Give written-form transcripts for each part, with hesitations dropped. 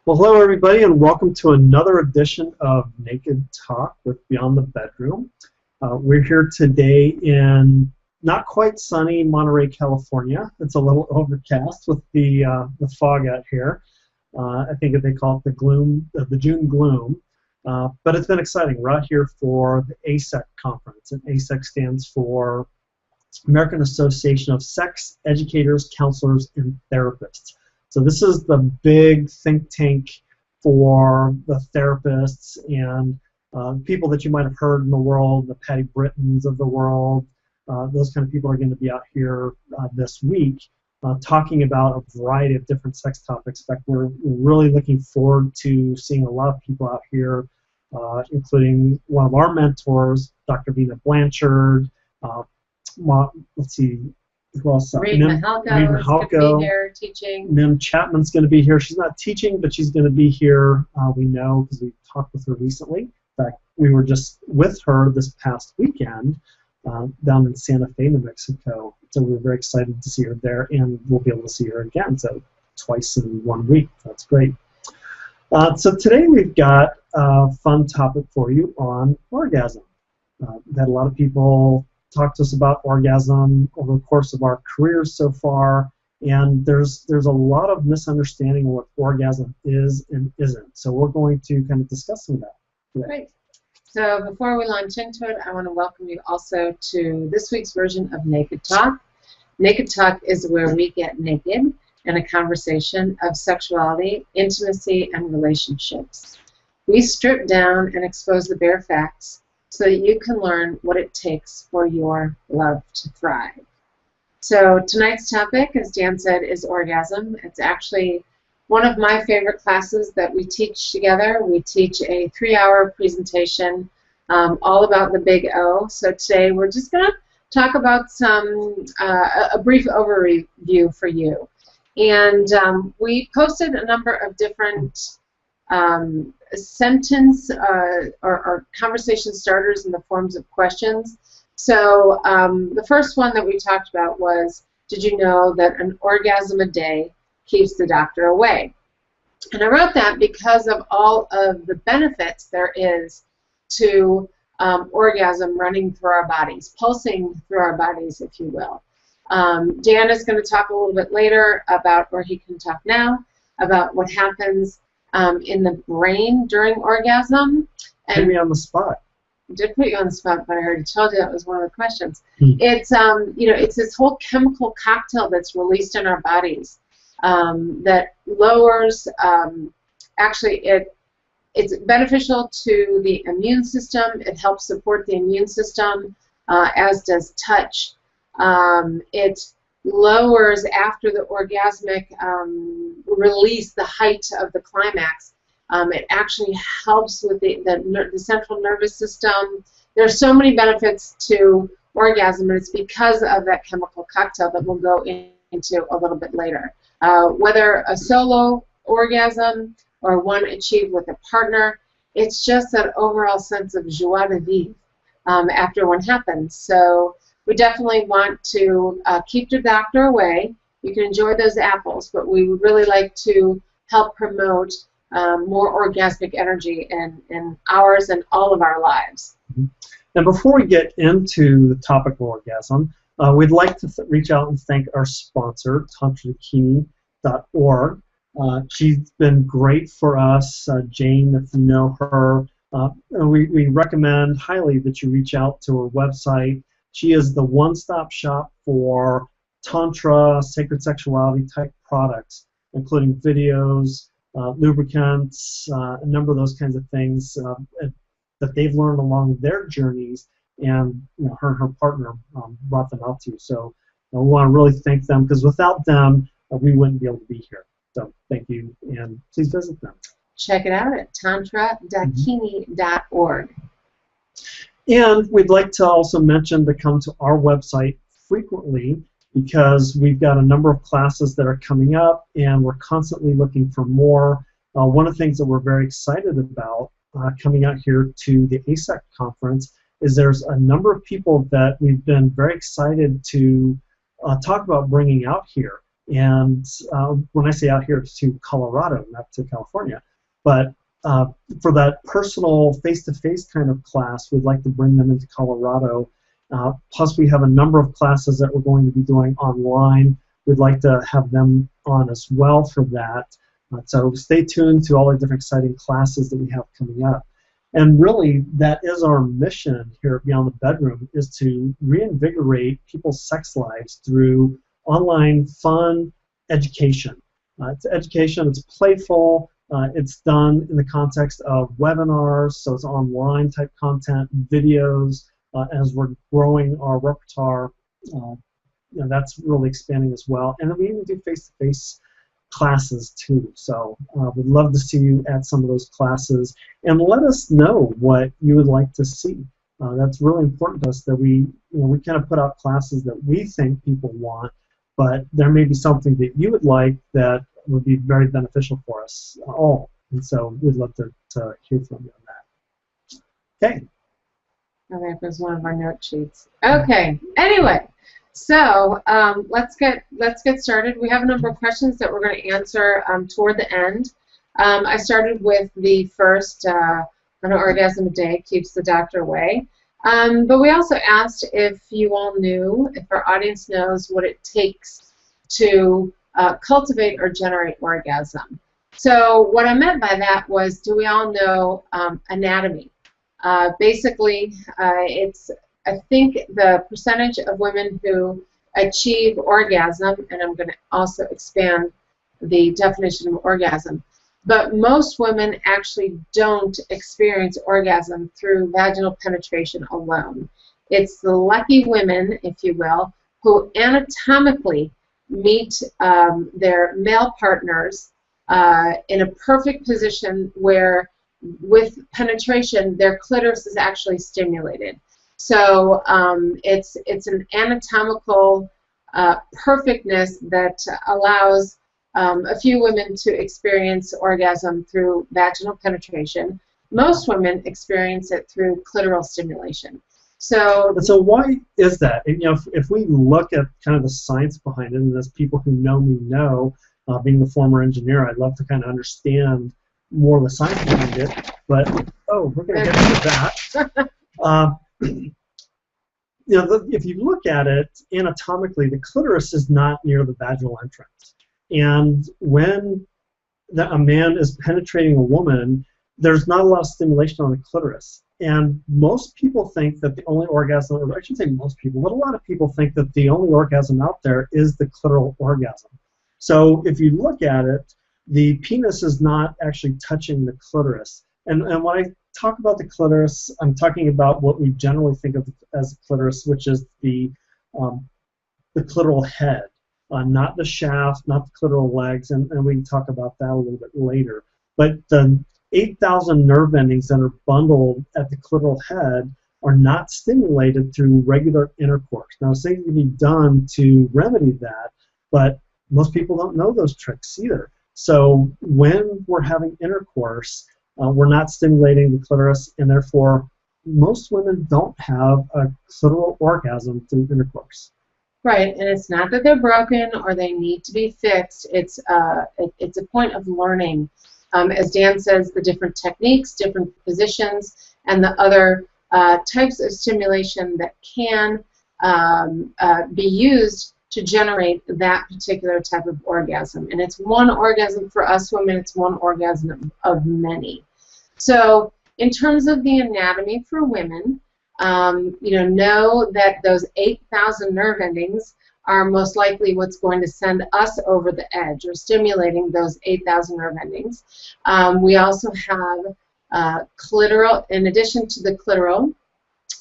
Well, hello everybody, and welcome to another edition of Naked Talk with Beyond the Bedroom. We're here today in not quite sunny Monterey, California. It's a little overcast with the fog out here. I think they call it the gloom, the June gloom. But it's been exciting. We're out here for the ASEC conference, and ASEC stands for American Association of Sex Educators, Counselors, and Therapists. So this is the big think tank for the therapists and people that you might have heard in the world, the Patty Brittons of the world. Those kind of people are going to be out here this week talking about a variety of different sex topics. In fact, we're really looking forward to seeing a lot of people out here, including one of our mentors, Dr. Vina Blanchard. Let's see. Who else? Reid Mihalko is going to be here teaching. Nim Chapman's going to be here. She's not teaching, but she's going to be here. We know because we talked with her recently. In fact, we were just with her this past weekend down in Santa Fe, New Mexico. So we were very excited to see her there, and we'll be able to see her again. So twice in 1 week. That's great. So today we've got a fun topic for you on orgasm. We've had a lot of people talk to us about orgasm over the course of our careers so far, and there's a lot of misunderstanding of what orgasm is and isn't. So we're going to kind of discuss some of that today. Great. So before we launch into it, I want to welcome you also to this week's version of Naked Talk. Naked Talk is where we get naked in a conversation of sexuality, intimacy, and relationships. We strip down and expose the bare facts so that you can learn what it takes for your love to thrive. So tonight's topic, as Dan said, is orgasm. It's actually one of my favorite classes that we teach together. We teach a 3-hour presentation all about the big O. So today we're just going to talk about a brief overview for you. And we posted a number of different sentence or conversation starters in the forms of questions. So the first one that we talked about was, did you know that an orgasm a day keeps the doctor away? And I wrote that because of all of the benefits there is to orgasm running through our bodies, pulsing through our bodies, if you will. Dan is going to talk a little bit later about, or he can talk now, about what happens in the brain during orgasm. And put me on the spot. I did put you on the spot, but I already told you that was one of the questions. It's it's this whole chemical cocktail that's released in our bodies that lowers. Actually, it's beneficial to the immune system. It helps support the immune system, as does touch. It lowers after the orgasmic release, the height of the climax. It actually helps with the central nervous system. There's so many benefits to orgasm, and it's because of that chemical cocktail that we'll go into a little bit later. Whether a solo orgasm or one achieved with a partner, it's just that overall sense of joie de vivre after one happens. So we definitely want to keep the doctor away. You can enjoy those apples, but we would really like to help promote more orgasmic energy in ours and all of our lives. And before we get into the topic of orgasm, we'd like to reach out and thank our sponsor, tantradakini.org. She's been great for us. Jane, if you know her, we recommend highly that you reach out to her website. She is the one-stop shop for Tantra, sacred sexuality type products, including videos, lubricants, a number of those kinds of things that they've learned along their journeys, and her and her partner brought them out to you. So we want to really thank them, because without them, we wouldn't be able to be here. So thank you, and please visit them. Check it out at tantradakini.org. And we'd like to also mention to come to our website frequently, because we've got a number of classes that are coming up, and we're constantly looking for more. One of the things that we're very excited about coming out here to the ASEC conference is there's a number of people that we've been very excited to talk about bringing out here. And when I say out here, it's to Colorado, not to California. But for that personal face-to-face kind of class, we'd like to bring them into Colorado. Plus, we have a number of classes that we're going to be doing online. We'd like to have them on as well for that. So stay tuned to all the different exciting classes that we have coming up. And really, that is our mission here at Beyond the Bedroom, is to reinvigorate people's sex lives through online fun education. It's education, it's playful, it's done in the context of webinars, so it's online type content, videos. As we're growing our repertoire, that's really expanding as well. And then we even do face-to-face classes too. So we'd love to see you at some of those classes, and let us know what you would like to see. That's really important to us, that we kind of put out classes that we think people want, but there may be something that you would like that would be very beneficial for us all. And so we'd love to hear from you on that. Okay. Oh, there goes one of our note sheets. Okay. Anyway, so let's get started. We have a number of questions that we're going to answer toward the end. I started with the first, an orgasm a day keeps the doctor away. But we also asked if you all knew, if our audience knows what it takes to cultivate or generate orgasm. So what I meant by that was, do we all know anatomy? Basically, I think the percentage of women who achieve orgasm, and I'm going to also expand the definition of orgasm, but most women actually don't experience orgasm through vaginal penetration alone. It's the lucky women, if you will, who anatomically meet their male partners in a perfect position where, with penetration, their clitoris is actually stimulated. So it's an anatomical perfectness that allows a few women to experience orgasm through vaginal penetration. Most women experience it through clitoral stimulation. So why is that? And, if we look at kind of the science behind it, and as people who know me know, being the former engineer, I'd love to kind of understand more of the science behind it. But we're going to get into that. If you look at it anatomically, the clitoris is not near the vaginal entrance. And when a man is penetrating a woman, there's not a lot of stimulation on the clitoris. And most people think that the only orgasm, or I shouldn't say most people, but a lot of people think that the only orgasm out there is the clitoral orgasm. So if you look at it, the penis is not actually touching the clitoris. And when I talk about the clitoris, I'm talking about what we generally think of as clitoris, which is the clitoral head, not the shaft, not the clitoral legs, and we can talk about that a little bit later. But the 8,000 nerve endings that are bundled at the clitoral head are not stimulated through regular intercourse. Now, things can be done to remedy that, but most people don't know those tricks either. So when we're having intercourse, we're not stimulating the clitoris, and therefore most women don't have a clitoral orgasm through intercourse. Right, and it's not that they're broken or they need to be fixed. It's a point of learning. As Dan says, the different techniques, different positions, and the other types of stimulation that can be used to generate that particular type of orgasm. And it's one orgasm for us women, it's one orgasm of many. So in terms of the anatomy for women, know that those 8,000 nerve endings are most likely what's going to send us over the edge, or stimulating those 8,000 nerve endings. We also have clitoral, in addition to the clitoral,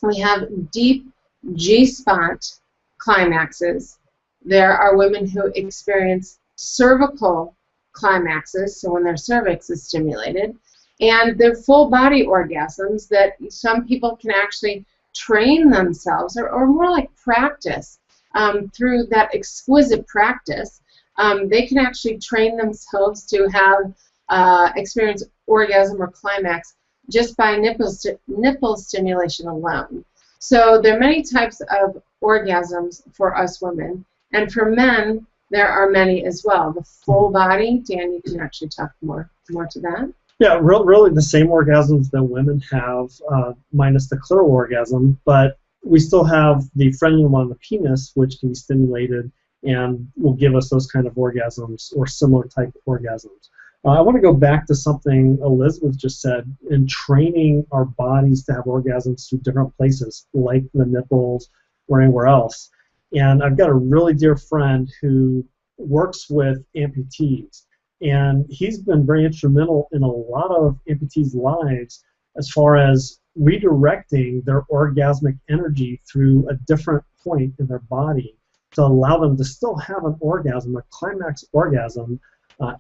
we have deep G-spot climaxes. There are women who experience cervical climaxes, so when their cervix is stimulated, and they're full body orgasms that some people can actually train themselves, or more like practice. Through that exquisite practice, they can actually train themselves to have experience orgasm or climax just by nipple stimulation alone. So there are many types of orgasms for us women, and for men, there are many as well. The full body, Dan, you can actually talk more to that. Yeah, really the same orgasms that women have, minus the clitoral orgasm, but we still have the frenulum on the penis, which can be stimulated and will give us those kind of orgasms or similar type orgasms. I want to go back to something Elizabeth just said in training our bodies to have orgasms through different places, like the nipples or anywhere else. And I've got a really dear friend who works with amputees, and he's been very instrumental in a lot of amputees' lives as far as redirecting their orgasmic energy through a different point in their body to allow them to still have an orgasm, a climax orgasm,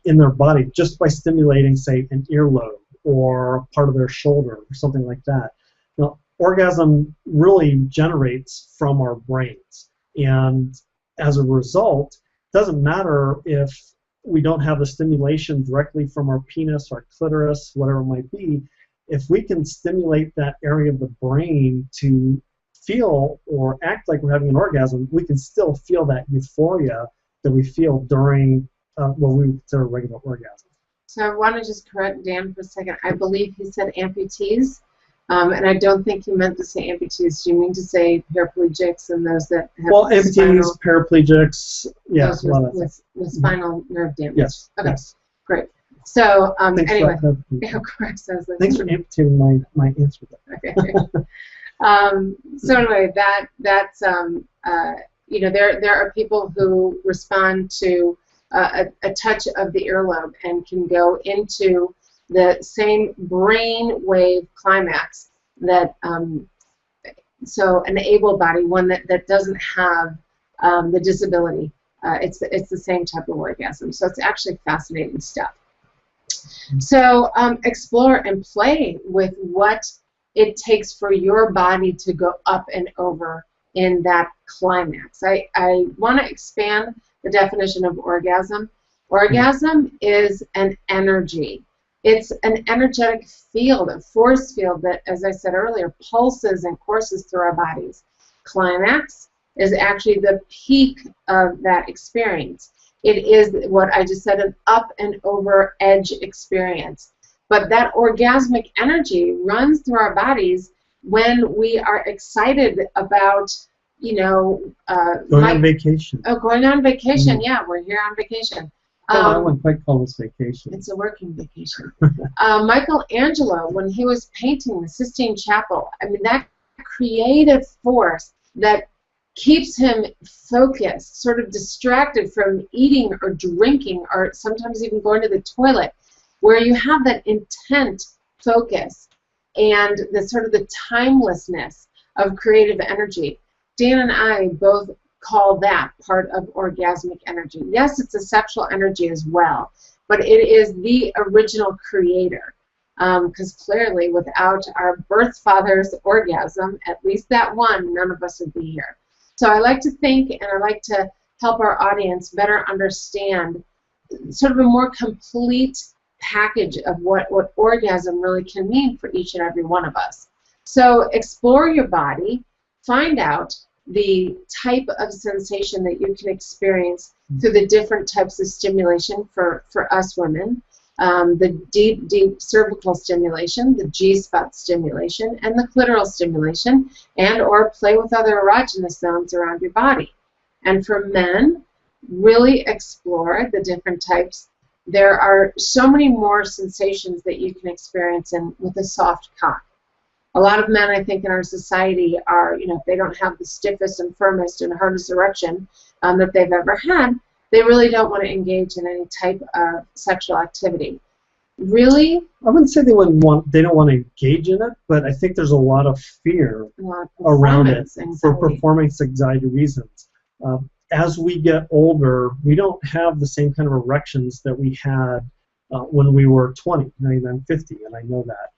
in their body just by stimulating, say, an earlobe or part of their shoulder or something like that. Now, orgasm really generates from our brains, and as a result, it doesn't matter if we don't have the stimulation directly from our penis or clitoris, whatever it might be. If we can stimulate that area of the brain to feel or act like we're having an orgasm, we can still feel that euphoria that we feel during what we consider a regular orgasm. So I want to just correct Dan for a second. I believe he said amputees, and I don't think he meant to say amputees. Do you mean to say paraplegics and those that have amputees, paraplegics, yeah, those with spinal nerve damage? Yes. Okay, yes. Great. So anyway, yeah, correct. So I was like, thanks for amputating my answer there. Okay. So anyway, that's you know, there are people who respond to a touch of the earlobe and can go into the same brain wave climax that so an able body, one that doesn't have the disability, it's the same type of orgasm. So it's actually fascinating stuff. So explore and play with what it takes for your body to go up and over in that climax. I want to expand the definition of orgasm. Orgasm is an energy. It's an energetic field, a force field that, as I said earlier, pulses and courses through our bodies. Climax is actually the peak of that experience. It is what I just said, an up and over edge experience. But that orgasmic energy runs through our bodies when we are excited about, you know, going on vacation. Oh, going on vacation. Yeah, we're here on vacation. I wouldn't quite call this vacation. It's a working vacation. Michelangelo, when he was painting the Sistine Chapel, I mean, that creative force that keeps him focused, sort of distracted from eating or drinking or sometimes even going to the toilet, where you have that intent focus and the sort of the timelessness of creative energy. Dan and I both call that part of orgasmic energy. Yes, it's a sexual energy as well, but it is the original creator. Because clearly, without our birth father's orgasm, at least that one, none of us would be here. So I like to think, and I like to help our audience better understand sort of a more complete package of what orgasm really can mean for each and every one of us. So explore your body, find out the type of sensation that you can experience through the different types of stimulation for us women, the deep cervical stimulation, the G-spot stimulation, and the clitoral stimulation, and or play with other erogenous zones around your body. And for men, really explore the different types. There are so many more sensations that you can experience with a soft cock. A lot of men, I think, in our society are, you know, if they don't have the stiffest and firmest and hardest erection that they've ever had, they really don't want to engage in any type of sexual activity. Really? I wouldn't say they don't want to engage in it, but I think there's a lot of fear around it for performance anxiety reasons. As we get older, we don't have the same kind of erections that we had when we were 20. I mean, I'm 50, and I know that.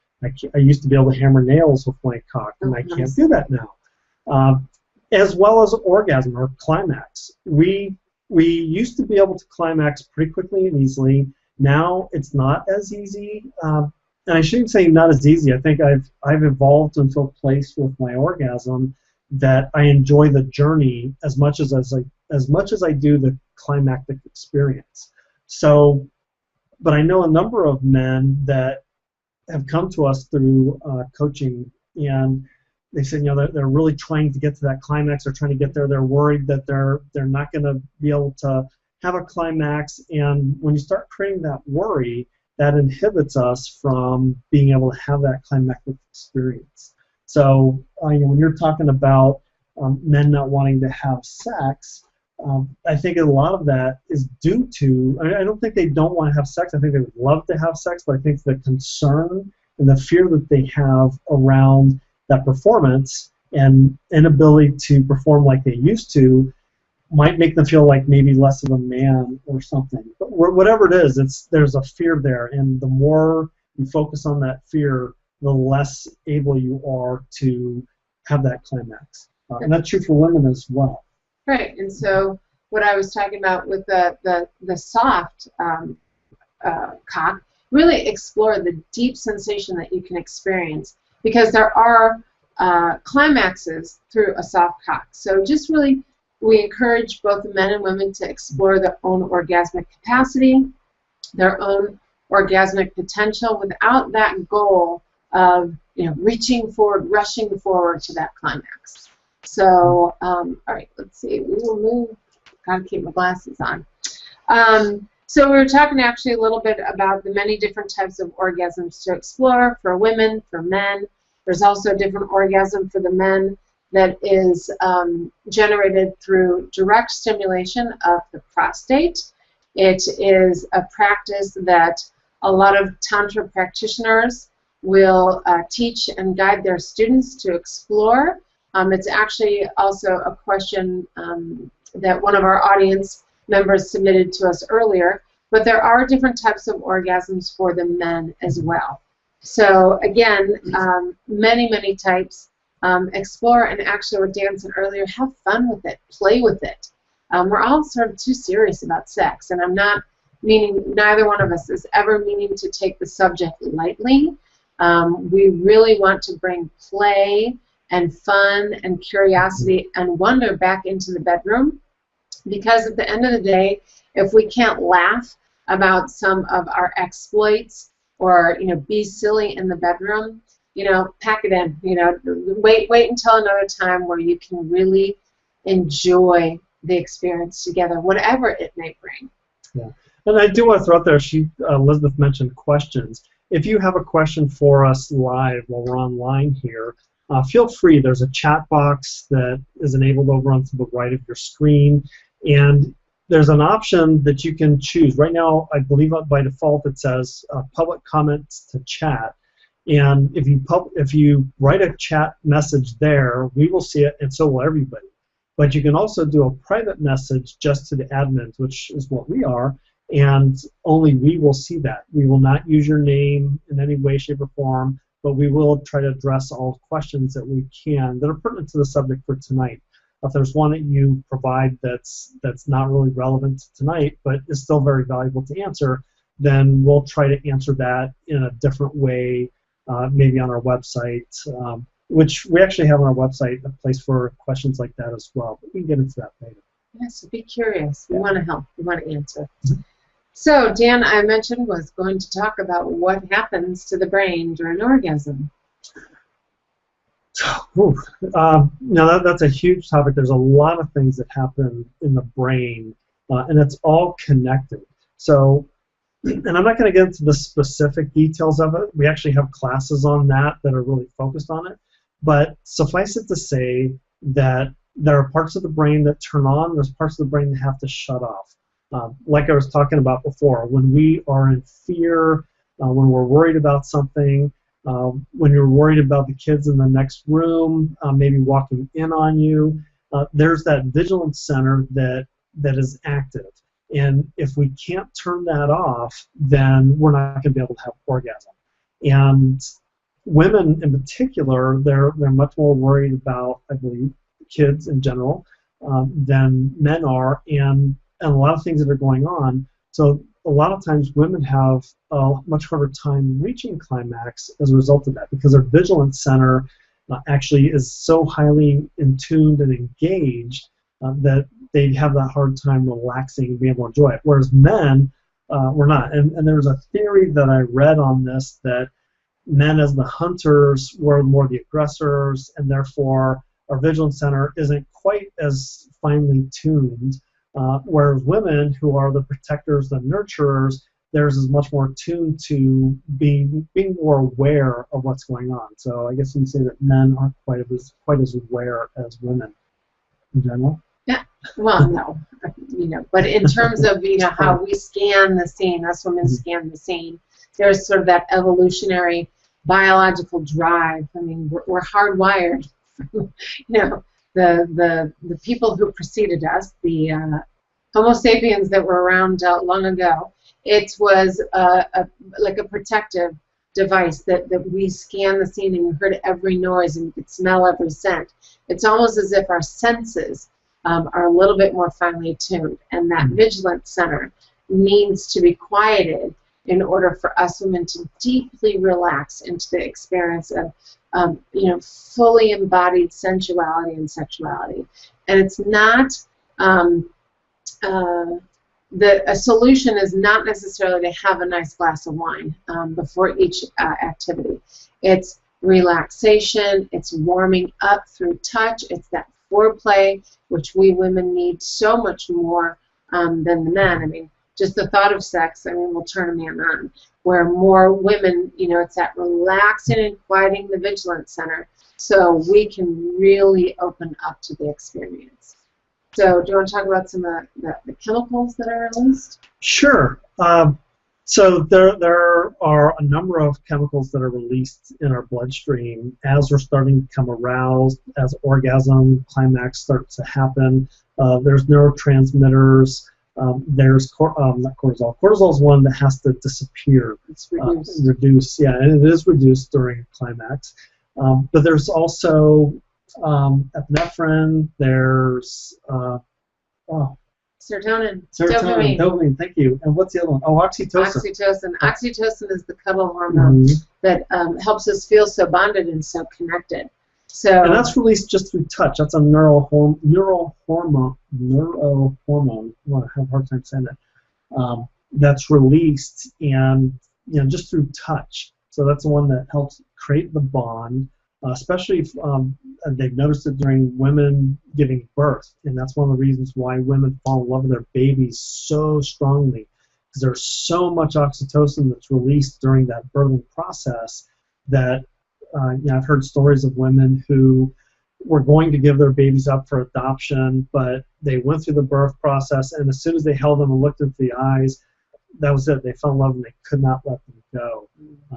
I used to be able to hammer nails with my cock, and I can't do that now. As well as orgasm or climax. We used to be able to climax pretty quickly and easily. Now it's not as easy. And I shouldn't say not as easy. I think I've evolved into a place with my orgasm that I enjoy the journey as much as I do the climactic experience. So, but I know a number of men that have come to us through coaching, and they said, they're really trying to get to that climax. They're trying to get there. They're worried that they're not going to be able to have a climax. And when you start creating that worry, that inhibits us from being able to have that climactic experience. So when you're talking about men not wanting to have sex, I think a lot of that is due to, I don't think they don't want to have sex. I think they would love to have sex, but I think the concern and the fear that they have around that performance and inability to perform like they used to might make them feel like maybe less of a man or something. But whatever it is, there's a fear there, and the more you focus on that fear, the less able you are to have that climax. And that's true for women as well. Right, and so what I was talking about with the soft cock, really explore the deep sensation that you can experience, because there are climaxes through a soft cock. So just really, we encourage both men and women to explore their own orgasmic capacity, their own orgasmic potential, without that goal of reaching forward, rushing forward to that climax. So, all right, let's see. We will move. Gotta keep my glasses on. So we were talking actually a little bit about the many different types of orgasms to explore for women, for men. There's also a different orgasm for the men that is generated through direct stimulation of the prostate. It is a practice that a lot of Tantra practitioners will teach and guide their students to explore. It's actually also a question that one of our audience members submitted to us earlier, but there are different types of orgasms for the men as well. So again, many, many types. Explore, and actually what Dan said earlier, have fun with it, play with it. We're all sort of too serious about sex, and I'm not meaning, neither one of us is ever meaning to take the subject lightly. We really want to bring play and fun and curiosity and wonder back into the bedroom, because at the end of the day, if we can't laugh about some of our exploits or be silly in the bedroom, pack it in. Wait until another time where you can really enjoy the experience together, whatever it may bring. Yeah, and I do want to throw out there, Elizabeth mentioned questions. If you have a question for us live while we're online here, feel free. There's a chat box that is enabled over on the right of your screen, and there's an option that you can choose. Right now, I believe by default it says public comments to chat. And if you write a chat message there, we will see it, and so will everybody. But you can also do a private message just to the admins, which is what we are, and only we will see that. We will not use your name in any way, shape, or form, but we will try to address all questions that we can that are pertinent to the subject for tonight. If there's one that you provide that's not really relevant to tonight, but is still very valuable to answer, then we'll try to answer that in a different way. Maybe on our website, which we actually have on our website a place for questions like that as well. But we can get into that later. Yes, so be curious. We want to help. We want to answer. So Dan, I mentioned, was going to talk about what happens to the brain during orgasm. Now that's a huge topic. There's a lot of things that happen in the brain, and it's all connected. So. And I'm not going to get into the specific details of it. We actually have classes on that are really focused on it. But suffice it to say that there are parts of the brain that turn on, there's parts of the brain that have to shut off. Like I was talking about before, when we are in fear, when we're worried about something, when you're worried about the kids in the next room, maybe walking in on you, there's that vigilance center that is active. And if we can't turn that off, then we're not going to be able to have orgasm. And women in particular, they're much more worried about, I believe, kids in general than men are, and a lot of things that are going on. So a lot of times women have a much harder time reaching climax as a result of that, because their vigilance center actually is so highly in tuned and engaged that they have that hard time relaxing and being able to enjoy it. Whereas men, were not. And there was a theory that I read on this that men as the hunters were more the aggressors, and therefore our vigilance center isn't quite as finely tuned, whereas women, who are the protectors, the nurturers, theirs is much more tuned to being more aware of what's going on. So I guess you can say that men aren't quite as aware as women in general. Yeah. Well, no, but in terms of how we scan the scene, us women scan the scene. There's sort of that evolutionary biological drive. I mean, we're hardwired. The people who preceded us, the Homo sapiens that were around long ago. It was like a protective device that we scan the scene and you heard every noise and you could smell every scent. It's almost as if our senses are a little bit more finely tuned, and that vigilance center needs to be quieted in order for us women to deeply relax into the experience of fully embodied sensuality and sexuality. And it's not a solution is not necessarily to have a nice glass of wine before each activity. It's relaxation, it's warming up through touch, it's that foreplay, which we women need so much more than the men. I mean, just the thought of sex, will turn a man on. Where more women, it's that relaxing and quieting the vigilance center so we can really open up to the experience. So do you want to talk about some of the chemicals that are released? Sure. So there are a number of chemicals that are released in our bloodstream as we're starting to become aroused, as orgasm, climax starts to happen. There's neurotransmitters. There's not cortisol. Cortisol is one that has to disappear. It's reduced. Reduce, yeah, and it is reduced during climax. But there's also epinephrine. There's serotonin. Dopamine. Thank you. And what's the other one? Oh, oxytocin. Oxytocin is the cuddle hormone that helps us feel so bonded and so connected. So, and that's released just through touch. That's a neurohormone. Well, I have a hard time saying that. That's released, and just through touch. So that's the one that helps create the bond, especially if they've noticed it during women giving birth, and that's one of the reasons why women fall in love with their babies so strongly, because there's so much oxytocin that's released during that birthing process that. I've heard stories of women who were going to give their babies up for adoption, but they went through the birth process, and as soon as they held them and looked into the eyes, that was it. They fell in love, and they could not let them go.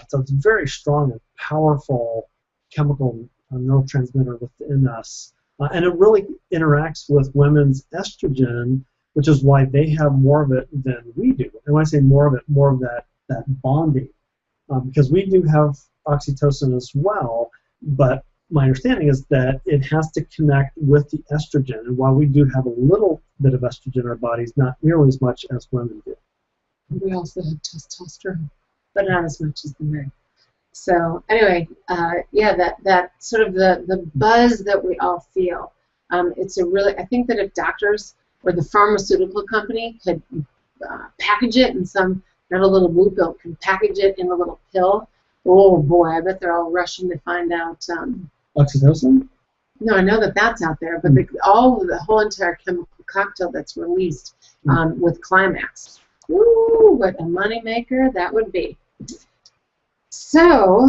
So it's a very strong and powerful chemical neurotransmitter within us, and it really interacts with women's estrogen, which is why they have more of it than we do. And when I say more of it, more of that bonding, because we do have oxytocin as well, but my understanding is that it has to connect with the estrogen, and while we do have a little bit of estrogen in our bodies, not nearly as much as women do. We also have testosterone, but not as much as the men. So anyway, that sort of the buzz that we all feel, it's a really, I think that if doctors or the pharmaceutical company could package it in some, not a little blue pill, can package it in a little pill. Oh boy, I bet they're all rushing to find out. Oxytocin? No, I know that that's out there, but the whole entire chemical cocktail that's released with climax. Ooh, what a moneymaker that would be. So,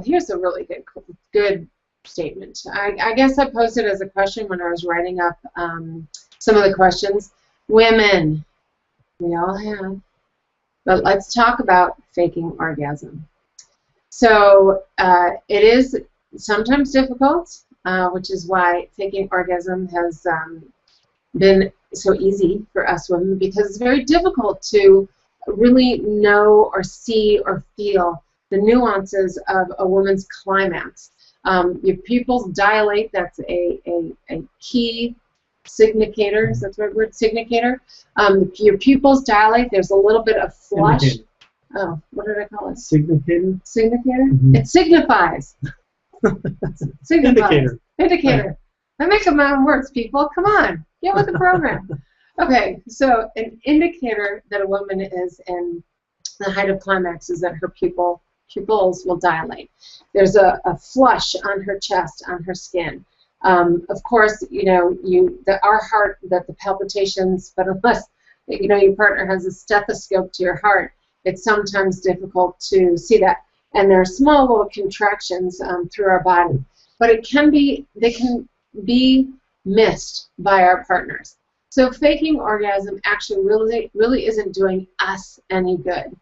here's a really good statement. I guess I posed it as a question when I was writing up some of the questions. Women, we all have. But let's talk about faking orgasm. So it is sometimes difficult, which is why faking orgasm has been so easy for us women, because it's very difficult to really know or see or feel the nuances of a woman's climax. Your pupils dilate. That's a key significator. Is that the right word? Significator. Your pupils dilate. There's a little bit of flush. Indicator. Oh, what did I call it? Significator? Significator? Mm-hmm. It signifies. Signifies. Indicator. Indicator. I'm making my own words, people. Come on, get with the program. Okay, so an indicator that a woman is in the height of climax is that her pupils will dilate. There's a flush on her chest, on her skin. Of course, our heart, that the palpitations, but unless your partner has a stethoscope to your heart, it's sometimes difficult to see that. And there are small little contractions through our body, but they can be missed by our partners. So faking orgasm actually really isn't doing us any good.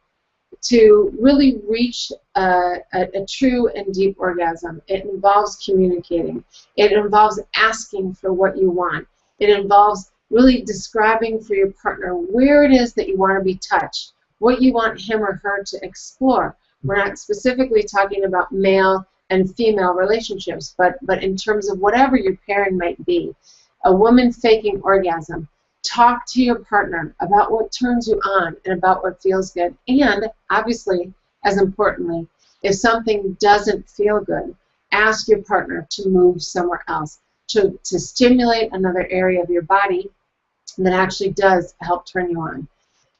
To really reach a true and deep orgasm, it involves communicating. It involves asking for what you want. It involves really describing for your partner where it is that you want to be touched, what you want him or her to explore. We're not specifically talking about male and female relationships, but in terms of whatever your pairing might be. A woman faking orgasm, talk to your partner about what turns you on and about what feels good. And obviously, as importantly, if something doesn't feel good, ask your partner to move somewhere else, to stimulate another area of your body that actually does help turn you on.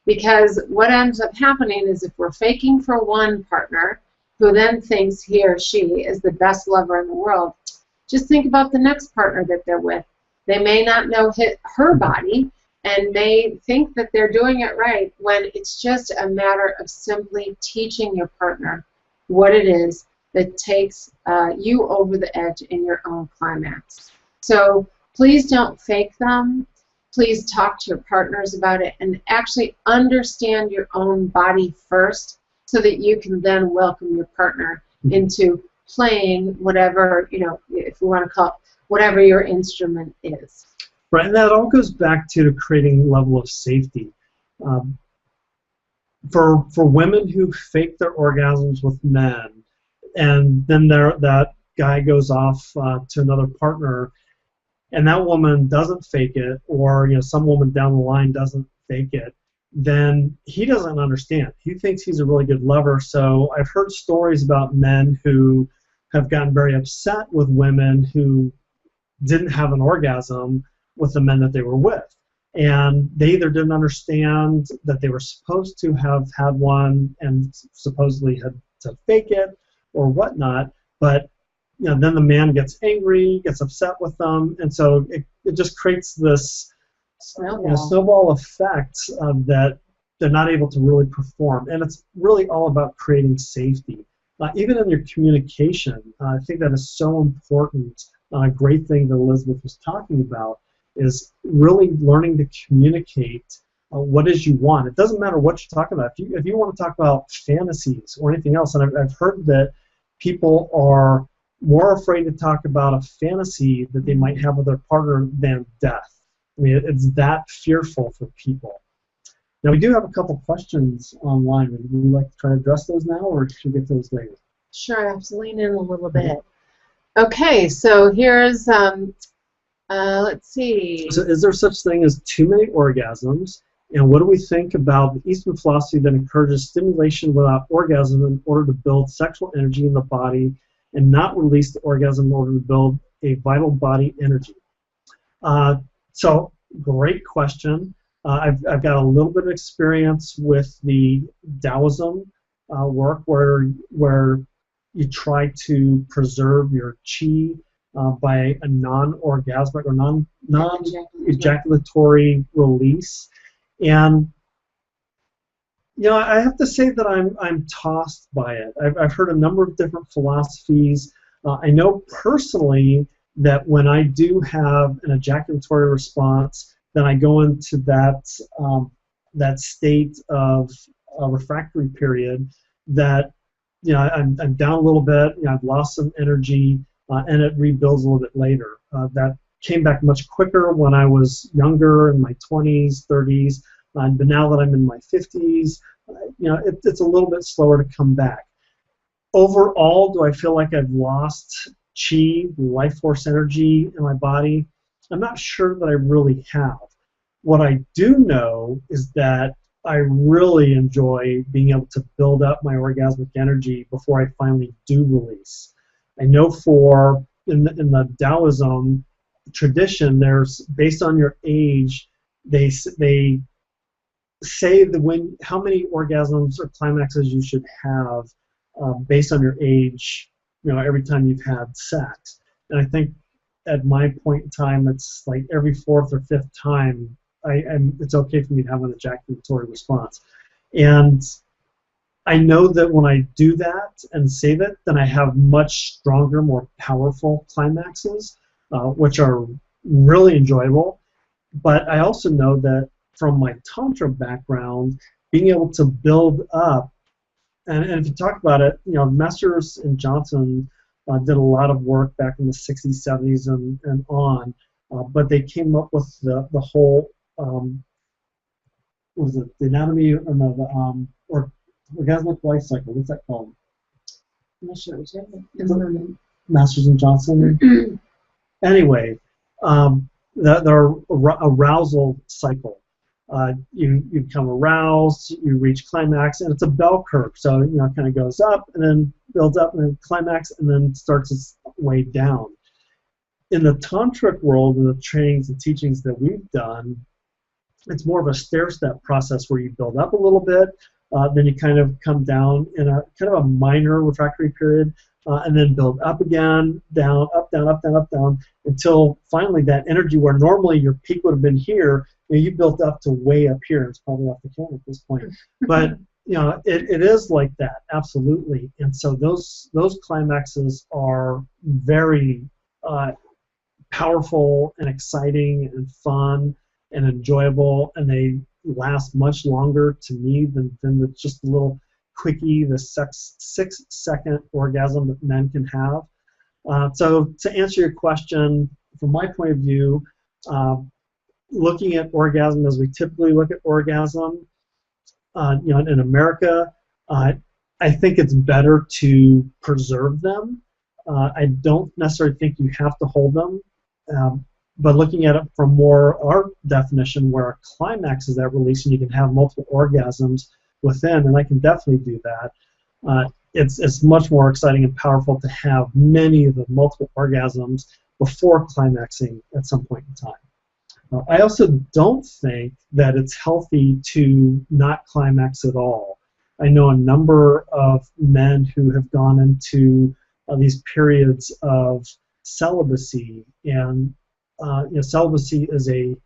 Because what ends up happening is if we're faking for one partner who then thinks he or she is the best lover in the world, just think about the next partner that they're with. They may not know her body and may think that they're doing it right when it's just a matter of simply teaching your partner what it is that takes you over the edge in your own climax. So please don't fake them. Please talk to your partners about it and actually understand your own body first so that you can then welcome your partner into playing whatever, if we want to call it, whatever your instrument is. Right, and that all goes back to creating a level of safety. For women who fake their orgasms with men, and then that guy goes off to another partner, and that woman doesn't fake it, or some woman down the line doesn't fake it, then he doesn't understand. He thinks he's a really good lover. So I've heard stories about men who have gotten very upset with women who didn't have an orgasm with the men that they were with. And they either didn't understand that they were supposed to have had one and supposedly had to fake it or whatnot, but then the man gets angry, gets upset with them, and so it just creates this snowball effect that they're not able to really perform. And it's really all about creating safety. Even in your communication, I think that is so important. A great thing that Elizabeth was talking about is really learning to communicate what is you want. It doesn't matter what you're talking about. If you want to talk about fantasies or anything else, and I've heard that people are more afraid to talk about a fantasy that they might have with their partner than death. I mean, it's that fearful for people. Now, we do have a couple questions online. Would you like to try to address those now, or should we get those later? Sure, I have to lean in a little bit. Okay, so here's, let's see. So is there such thing as too many orgasms? And what do we think about the Eastern philosophy that encourages stimulation without orgasm in order to build sexual energy in the body and not release the orgasm in order to build a vital body energy? So great question. I've got a little bit of experience with the Taoism work where you try to preserve your qi by a non-orgasmic or non-ejaculatory release. And I have to say that I'm tossed by it. I've heard a number of different philosophies. I know personally that when I do have an ejaculatory response, then I go into that state of a refractory period that I'm down a little bit. I've lost some energy, and it rebuilds a little bit later. That came back much quicker when I was younger, in my 20s, 30s, but now that I'm in my 50s, it's a little bit slower to come back. Overall, do I feel like I've lost chi, life force energy in my body? I'm not sure that I really have. What I do know is that I really enjoy being able to build up my orgasmic energy before I finally do release. I know in the Taoism, tradition, there's based on your age, they say how many orgasms or climaxes you should have based on your age, every time you've had sex. And I think at my point in time, it's like every fourth or fifth time, it's okay for me to have an ejaculatory response. And I know that when I do that and save it, then I have much stronger, more powerful climaxes, which are really enjoyable. But I also know that from my Tantra background, being able to build up, and if you talk about it, Messrs and Johnson did a lot of work back in the 60s, 70s, and on, but they came up with the whole, what was it, the anatomy, or orgasmic life cycle. What's that called? I'm not sure what you're saying. Masters and Johnson. Anyway, the arousal cycle. You become aroused, you reach climax, and it's a bell curve. So it kind of goes up and then builds up and then climax and then starts its way down. In the tantric world, in the trainings and teachings that we've done, it's more of a stair-step process where you build up a little bit, then you kind of come down in a kind of a minor refractory period, and then build up again, down, up, down, up, down, up, down, until finally that energy where normally your peak would have been here, you built up to way up here. It's probably off the camera at this point. But it is like that, absolutely. And so those climaxes are very powerful and exciting and fun and enjoyable, and they last much longer to me than just a little quickie, the 6-second orgasm that men can have. So to answer your question, from my point of view, looking at orgasm as we typically look at orgasm, in America, I think it's better to preserve them. I don't necessarily think you have to hold them. But looking at it from more our definition, where a climax is that release and you can have multiple orgasms within, and I can definitely do that. It's much more exciting and powerful to have many of the multiple orgasms before climaxing at some point in time. I also don't think that it's healthy to not climax at all. I know a number of men who have gone into these periods of celibacy, and celibacy is a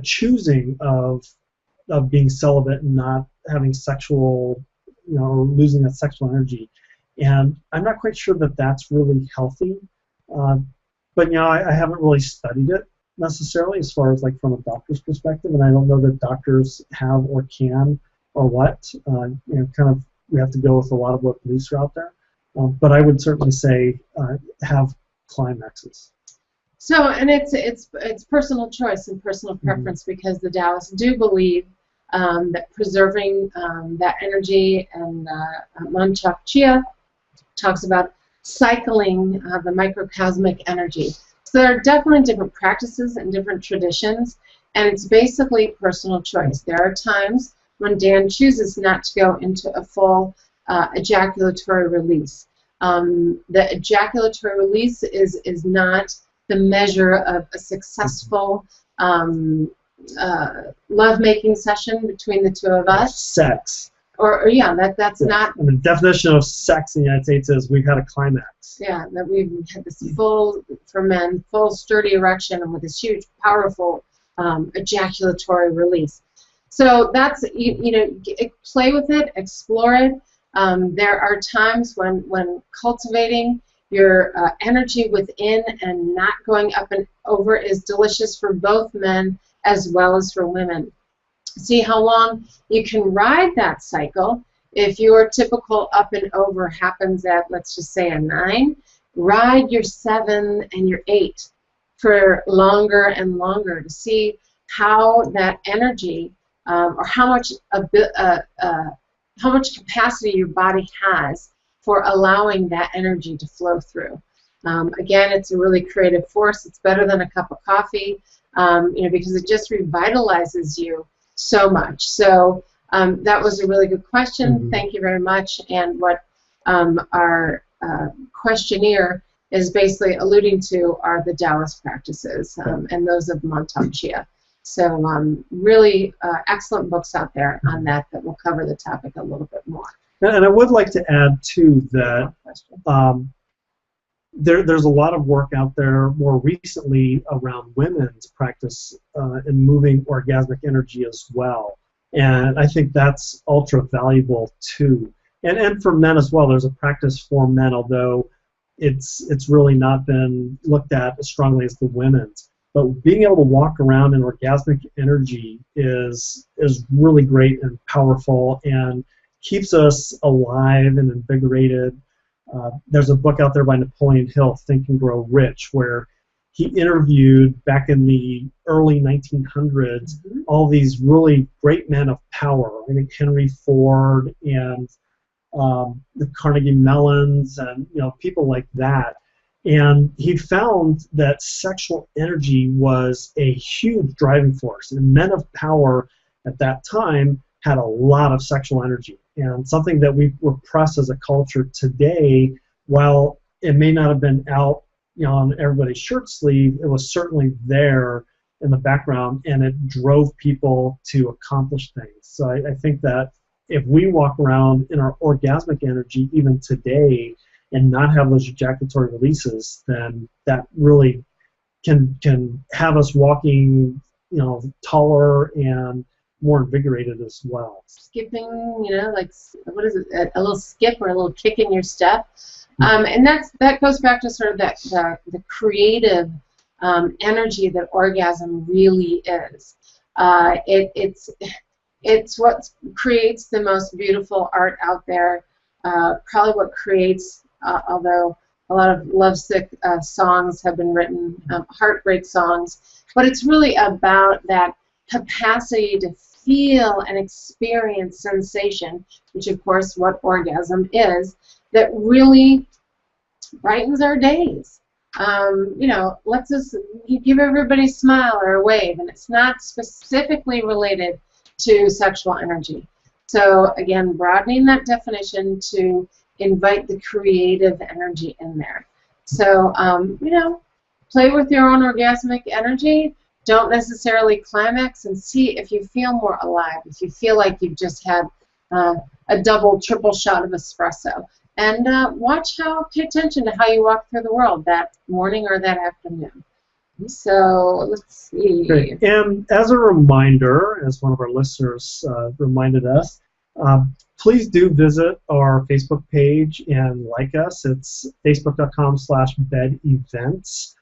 choosing of being celibate and not having sexual, or losing that sexual energy. And I'm not quite sure that that's really healthy. But I haven't really studied it necessarily as far as like from a doctor's perspective, and I don't know that doctors have or can or what. Kind of we have to go with a lot of what beliefs are out there. But I would certainly say have climaxes. So, and it's personal choice and personal preference, because the Taoists do believe that preserving that energy, and Manchak Chia talks about cycling the microcosmic energy. So there are definitely different practices and different traditions, and it's basically personal choice. There are times when Dan chooses not to go into a full ejaculatory release. The ejaculatory release is not the measure of a successful love-making session between the two of us. Sex. Or yeah, that's not. And the definition of sex in the United States is we've had a climax. Yeah, that we've had this full, for men, full sturdy erection and with this huge, powerful ejaculatory release. So that's, play with it, explore it. There are times when cultivating your energy within and not going up and over is delicious for both men as well as for women. See how long you can ride that cycle. If your typical up and over happens at, let's just say, a 9, ride your 7 and your 8 for longer and longer to see how that energy, or how much capacity your body has for allowing that energy to flow through. Again, it's a really creative force. It's better than a cup of coffee, because it just revitalizes you so much. So that was a really good question. Thank you very much. And what our questionnaire is basically alluding to are the Taoist practices and those of Montauk Chia. So really excellent books out there on that will cover the topic a little bit more. And I would like to add, too, that there's a lot of work out there more recently around women's practice in moving orgasmic energy as well. And I think that's ultra valuable, too. And for men as well, there's a practice for men, although it's really not been looked at as strongly as the women's. But being able to walk around in orgasmic energy is really great and powerful and keeps us alive and invigorated. There's a book out there by Napoleon Hill, Think and Grow Rich, where he interviewed back in the early 1900s all these really great men of power. I think Henry Ford and the Carnegie Mellons and people like that. And he found that sexual energy was a huge driving force, and men of power at that time had a lot of sexual energy. And something that we repress as a culture today, while it may not have been out on everybody's shirt sleeve, it was certainly there in the background, and it drove people to accomplish things. So I think that if we walk around in our orgasmic energy even today and not have those ejaculatory releases, then that really can have us walking, taller and more invigorated as well. Skipping, like what is it? A little skip or a little kick in your step, and that goes back to sort of the creative energy that orgasm really is. It's what creates the most beautiful art out there. Probably what creates, although a lot of lovesick songs have been written, heartbreak songs, but it's really about that capacity to feel and experience sensation, which of course what orgasm is, that really brightens our days. Lets us give everybody a smile or a wave, and it's not specifically related to sexual energy. So again, broadening that definition to invite the creative energy in there. So, play with your own orgasmic energy. Don't necessarily climax, and see if you feel more alive, if you feel like you've just had a double, triple shot of espresso. And pay attention to how you walk through the world that morning or that afternoon. So let's see. Great. And as a reminder, as one of our listeners reminded us, please do visit our Facebook page and like us. It's facebook.com/bedevents.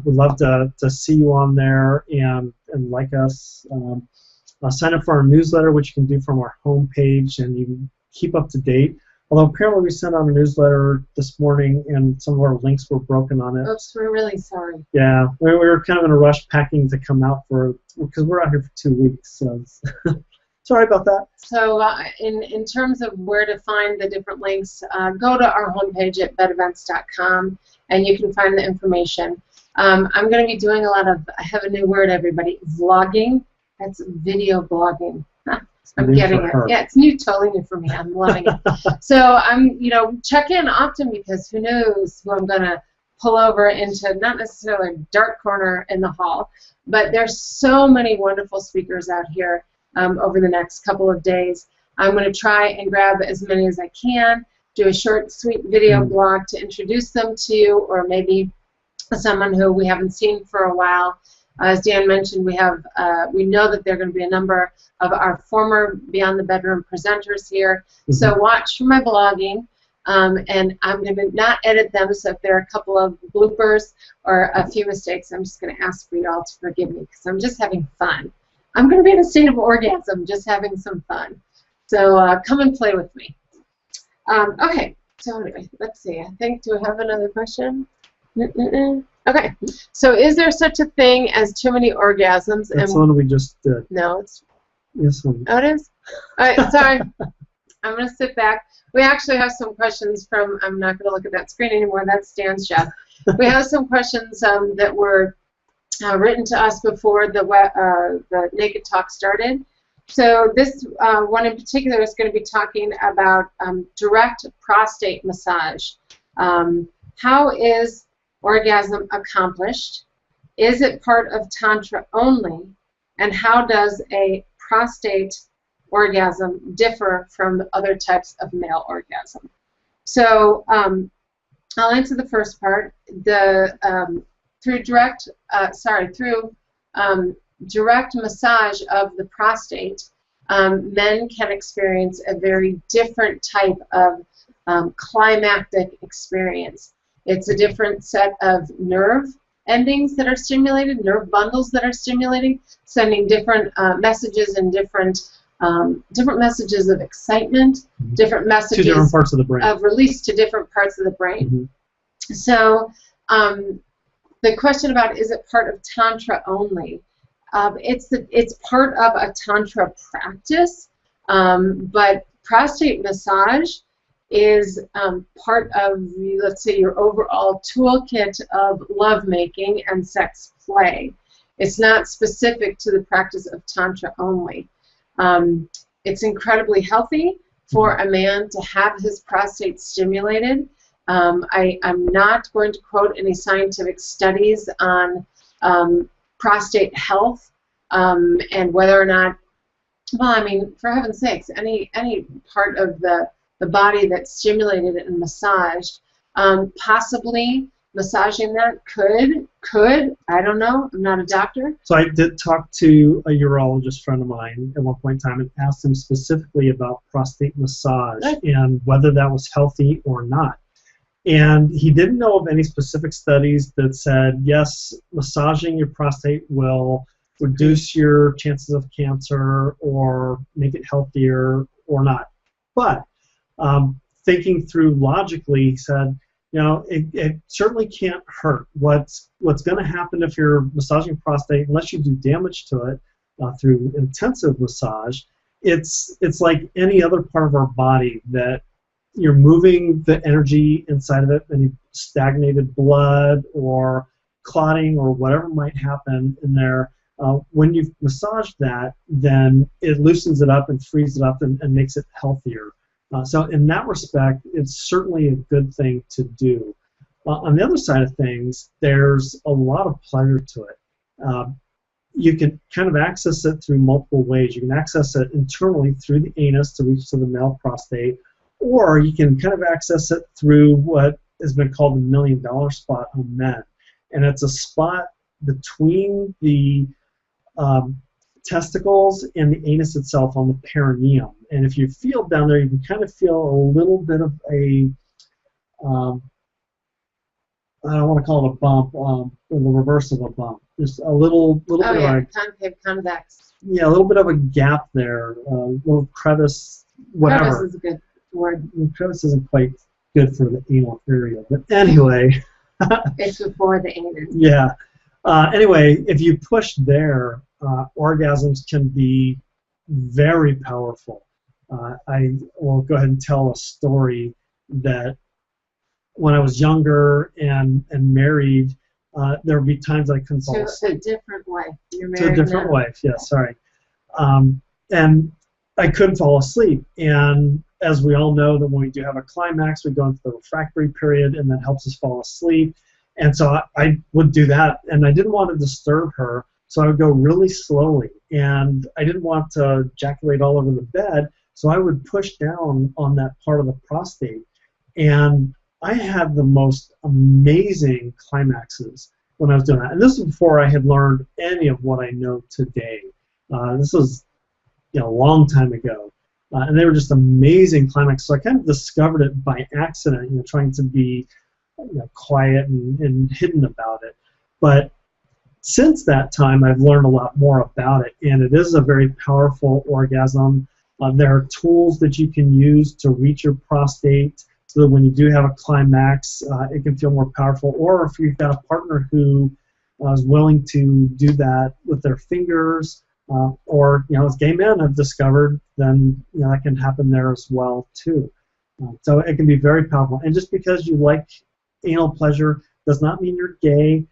We'd love to see you on there and like us. Sign up for our newsletter, which you can do from our homepage, and you can keep up to date. Although apparently we sent out a newsletter this morning and some of our links were broken on it. Oops, we're really sorry. Yeah, we were kind of in a rush packing to come out because we're out here for 2 weeks. So sorry about that. So in terms of where to find the different links, go to our homepage at bedevents.com and you can find the information. I'm going to be doing a lot of, I have a new word, everybody, vlogging. That's video blogging. I'm getting it. Yeah, it's totally new for me. I'm loving it. So I'm, check in often, because who knows who I'm going to pull over into, not necessarily a dark corner in the hall, but there's so many wonderful speakers out here over the next couple of days. I'm going to try and grab as many as I can, do a short, sweet video blog to introduce them to you, or maybe someone who we haven't seen for a while. As Dan mentioned, we know that there are going to be a number of our former Beyond the Bedroom presenters here. So watch for my blogging, and I'm going to not edit them, so if there are a couple of bloopers or a few mistakes, I'm just going to ask for you all to forgive me, because I'm just having fun. I'm going to be in a state of orgasm, just having some fun. So come and play with me. Okay, so anyway, let's see. I think, do I have another question? Okay, so is there such a thing as too many orgasms? That's one we just did. No, it's... Yes, one. Oh, it is? All right, sorry. I'm going to sit back. We actually have some questions from... I'm not going to look at that screen anymore. That's Dan's job. We have some questions that were written to us before the Naked Talk started. So this one in particular is going to be talking about direct prostate massage. how is orgasm accomplished? Is it part of Tantra only? And how does a prostate orgasm differ from other types of male orgasm? So I'll answer the first part. Through direct massage of the prostate, men can experience a very different type of climactic experience. It's a different set of nerve endings that are stimulated, nerve bundles that are stimulating, sending different messages and different messages of excitement, different messages to different parts of the brain, of release to different parts of the brain. So the question about is it part of Tantra only? It's part of a Tantra practice, but prostate massage is part of, let's say, your overall toolkit of lovemaking and sex play. It's not specific to the practice of Tantra only. It's incredibly healthy for a man to have his prostate stimulated. I'm not going to quote any scientific studies on prostate health and whether or not, well, I mean, for heaven's sakes, any part of the body that's stimulated and massaged, possibly massaging that could, I don't know, I'm not a doctor. So I did talk to a urologist friend of mine at one point in time and asked him specifically about prostate massage and whether that was healthy or not. And he didn't know of any specific studies that said, yes, massaging your prostate will reduce your chances of cancer or make it healthier or not. But thinking through logically, he said, you know, it certainly can't hurt. What's going to happen if you're massaging prostate, unless you do damage to it through intensive massage, it's like any other part of our body that you're moving the energy inside of it, any stagnated blood or clotting or whatever might happen in there. When you've massaged that, then it loosens it up and frees it up and makes it healthier. So in that respect, it's certainly a good thing to do. On the other side of things, there's a lot of pleasure to it. You can kind of access it through multiple ways. You can access it internally through the anus to reach to the male prostate, or you can kind of access it through what has been called the $1 million spot on men. And it's a spot between the testicles and the anus itself on the perineum. And if you feel down there, you can kind of feel a little bit of a, I don't want to call it a bump, the reverse of a bump. Just a little bit of a concave, convex. Yeah, a little bit of a gap there, a little crevice, whatever. Crevice is a good word. Crevice isn't quite good for the anal area, but anyway. It's before the anus. Yeah. Anyway, if you push there, orgasms can be very powerful. I will go ahead and tell a story that when I was younger and married, there would be times I couldn't fall asleep. To a different wife. You're married to a different now. wife, yes, sorry. And I couldn't fall asleep. And as we all know, that when we do have a climax, we go into the refractory period, and that helps us fall asleep. And so I would do that, and I didn't want to disturb her, so I would go really slowly. And I didn't want to ejaculate all over the bed, so I would push down on that part of the prostate. And I had the most amazing climaxes when I was doing that. And this was before I had learned any of what I know today. This was a long time ago. And they were just amazing climaxes. So I kind of discovered it by accident, trying to be quiet and hidden about it. But since that time, I've learned a lot more about it, and it is a very powerful orgasm. There are tools that you can use to reach your prostate so that when you do have a climax, it can feel more powerful. Or if you've got a partner who is willing to do that with their fingers, or as gay men have discovered, then that can happen there as well too. So it can be very powerful. And just because you like anal pleasure does not mean you're gay,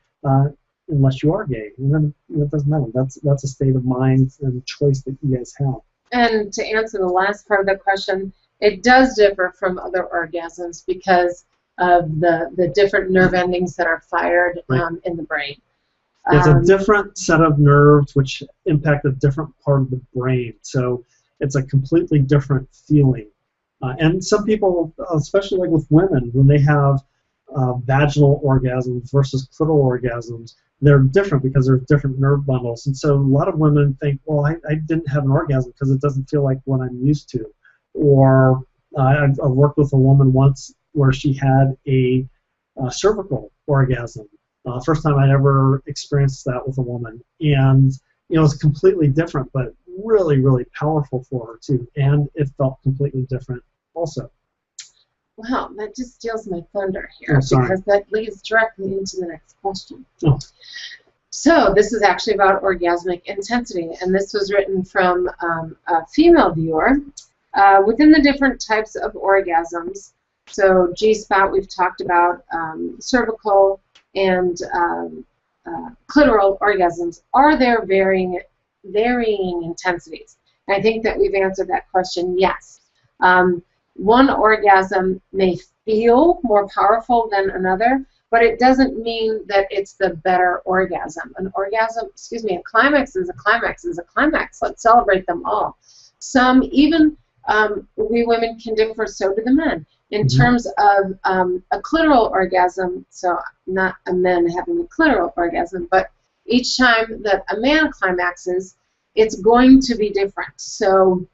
unless you are gay. And then it doesn't matter. That's a state of mind and choice that you guys have. And to answer the last part of the question, it does differ from other orgasms because the different nerve endings that are fired in the brain. It's a different set of nerves which impact a different part of the brain, so it's a completely different feeling. And some people, especially like with women, when they have vaginal orgasms versus clitoral orgasms, they're different because there's different nerve bundles. And so a lot of women think, well, I didn't have an orgasm because it doesn't feel like what I'm used to. Or I've worked with a woman once where she had a cervical orgasm. First time I'd ever experienced that with a woman. And it was completely different, but really, really powerful for her too. And it felt completely different also. Wow, that just steals my thunder here, because that leads directly into the next question. Oh. So this is actually about orgasmic intensity, and this was written from a female viewer. Within the different types of orgasms, so G-spot we've talked about, cervical and clitoral orgasms, are there varying intensities? And I think that we've answered that question, yes. One orgasm may feel more powerful than another, but it doesn't mean that it's the better orgasm. An orgasm, excuse me, a climax is a climax is a climax. Let's celebrate them all. Some, even we women can differ, so do the men. In terms of a clitoral orgasm, so not a man having a clitoral orgasm, but each time that a man climaxes, it's going to be different. So,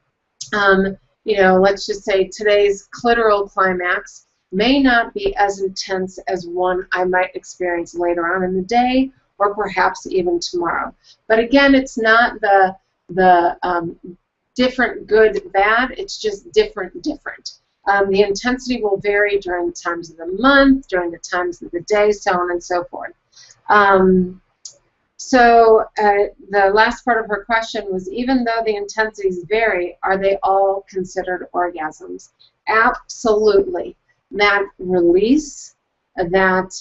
let's just say today's clitoral climax may not be as intense as one I might experience later on in the day, or perhaps even tomorrow. But again, it's not the different, good, bad. It's just different. The intensity will vary during the times of the month, during the times of the day, so on and so forth. The last part of her question was, even though the intensities vary, are they all considered orgasms? Absolutely. That release, that